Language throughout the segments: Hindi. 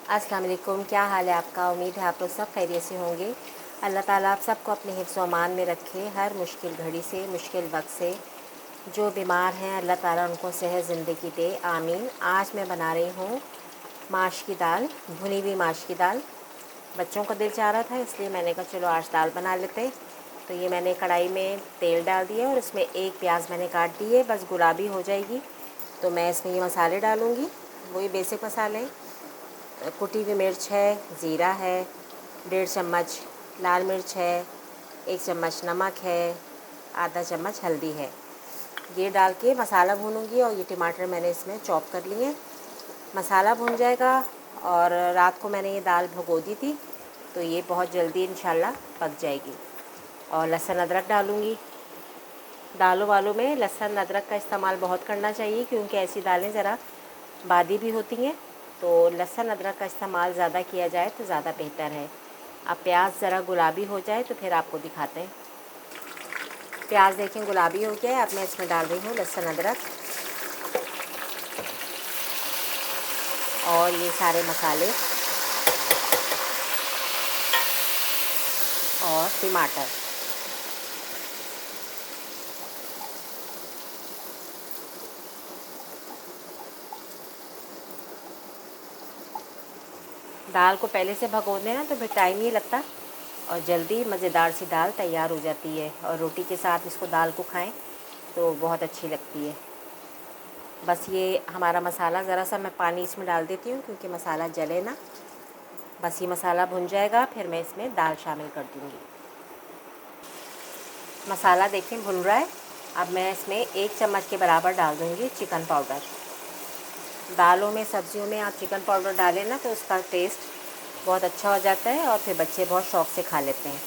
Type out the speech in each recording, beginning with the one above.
अस्सलाम वालेकुम, क्या हाल है आपका। उम्मीद है आप लोग सब खैरियत से होंगे। अल्लाह ताला आप सबको अपने हिफ्ज़ व अमान में रखे, हर मुश्किल घड़ी से, मुश्किल वक्त से। जो बीमार हैं अल्लाह ताला उनको सेहत ज़िंदगी दे, आमीन। आज मैं बना रही हूँ माश की दाल, भुनी हुई माश की दाल। बच्चों का दिल चाह रहा था इसलिए मैंने कहा चलो आज दाल बना लेते। तो ये मैंने कढ़ाई में तेल डाल दिया और इसमें एक प्याज मैंने काट दी है, बस गुलाबी हो जाएगी तो मैं इसमें ये मसाले डालूँगी। वही बेसिक मसाले, कुटी हुई मिर्च है, ज़ीरा है, 1.5 चम्मच लाल मिर्च है, 1 चम्मच नमक है, आधा चम्मच हल्दी है। ये डाल के मसाला भूनूंगी और ये टमाटर मैंने इसमें चॉप कर लिए। मसाला भून जाएगा और रात को मैंने ये दाल भिगो दी थी तो ये बहुत जल्दी इंशाल्लाह पक जाएगी। और लहसुन अदरक डालूँगी। दालों वालों में लहसुन अदरक का इस्तेमाल बहुत करना चाहिए क्योंकि ऐसी दालें ज़रा बादी भी होती हैं, तो लहसुन अदरक का इस्तेमाल ज़्यादा किया जाए तो ज़्यादा बेहतर है। अब प्याज ज़रा गुलाबी हो जाए तो फिर आपको दिखाते हैं। प्याज देखें गुलाबी हो गया है। अब मैं इसमें डाल रही हूँ लहसुन अदरक और ये सारे मसाले और टमाटर। दाल को पहले से भगो देना तो फिर टाइम नहीं लगता और जल्दी मज़ेदार सी दाल तैयार हो जाती है। और रोटी के साथ इसको दाल को खाएं तो बहुत अच्छी लगती है। बस ये हमारा मसाला, ज़रा सा मैं पानी इसमें डाल देती हूँ क्योंकि मसाला जले ना। बस ये मसाला भुन जाएगा फिर मैं इसमें दाल शामिल कर दूँगी। मसाला देखें भुन रहा है। अब मैं इसमें 1 चम्मच के बराबर डाल दूँगी चिकन पाउडर। दालों में, सब्जियों में आप चिकन पाउडर डालें ना तो उसका टेस्ट बहुत अच्छा हो जाता है और फिर बच्चे बहुत शौक़ से खा लेते हैं।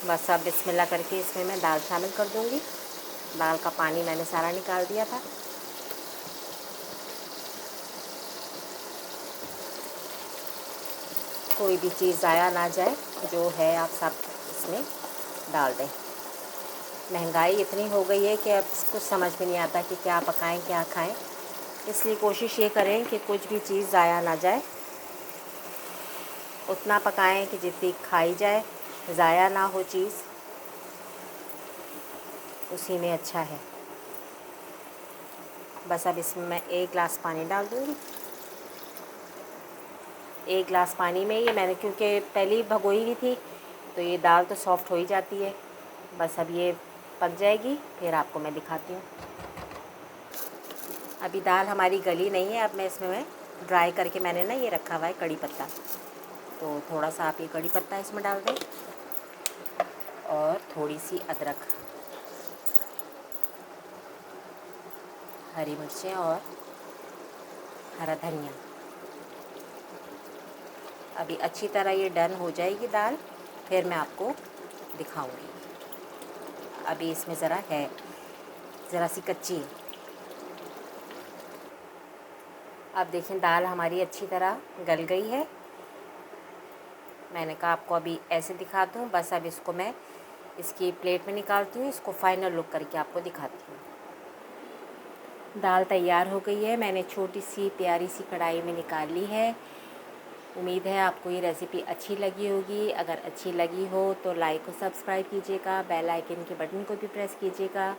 बस अब बिस्मिल्लाह करके इसमें मैं दाल शामिल कर दूँगी। दाल का पानी मैंने सारा निकाल दिया था। कोई भी चीज़ ज़ाया ना जाए, जो है आप सब इसमें डाल दें। महंगाई इतनी हो गई है कि अब कुछ समझ में नहीं आता कि क्या पकाएं क्या खाएं, इसलिए कोशिश ये करें कि कुछ भी चीज़ ज़ाया ना जाए। उतना पकाएं कि जितनी खाई जाए, ज़ाया ना हो चीज़, उसी में अच्छा है। बस अब इसमें मैं 1 गिलास पानी डाल दूँगी। 1 गिलास पानी में ये मैंने, क्योंकि पहले ही भगोई हुई थी तो ये दाल तो सॉफ़्ट हो ही जाती है। बस अब ये पक जाएगी फिर आपको मैं दिखाती हूँ। अभी दाल हमारी गली नहीं है। अब मैं इसमें ड्राई करके मैंने ना ये रखा हुआ है कड़ी पत्ता, तो थोड़ा सा आप ये कड़ी पत्ता इसमें डाल दें और थोड़ी सी अदरक, हरी मिर्चें और हरा धनिया। अभी अच्छी तरह ये डन हो जाएगी दाल, फिर मैं आपको दिखाऊंगी। अभी इसमें ज़रा सी कच्ची है। अब देखें दाल हमारी अच्छी तरह गल गई है। मैंने कहा आपको अभी ऐसे दिखा दूँ। बस अब इसको मैं इसकी प्लेट में निकालती हूँ, इसको फाइनल लुक करके आपको दिखाती हूँ। दाल तैयार हो गई है, मैंने छोटी सी प्यारी सी कढ़ाई में निकाल ली है। उम्मीद है आपको ये रेसिपी अच्छी लगी होगी। अगर अच्छी लगी हो तो लाइक और सब्सक्राइब कीजिएगा, बेल आइकन के बटन को भी प्रेस कीजिएगा।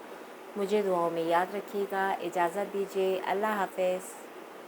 मुझे दुआओं में याद रखिएगा। इजाज़त दीजिए, अल्लाह हाफ़िज़।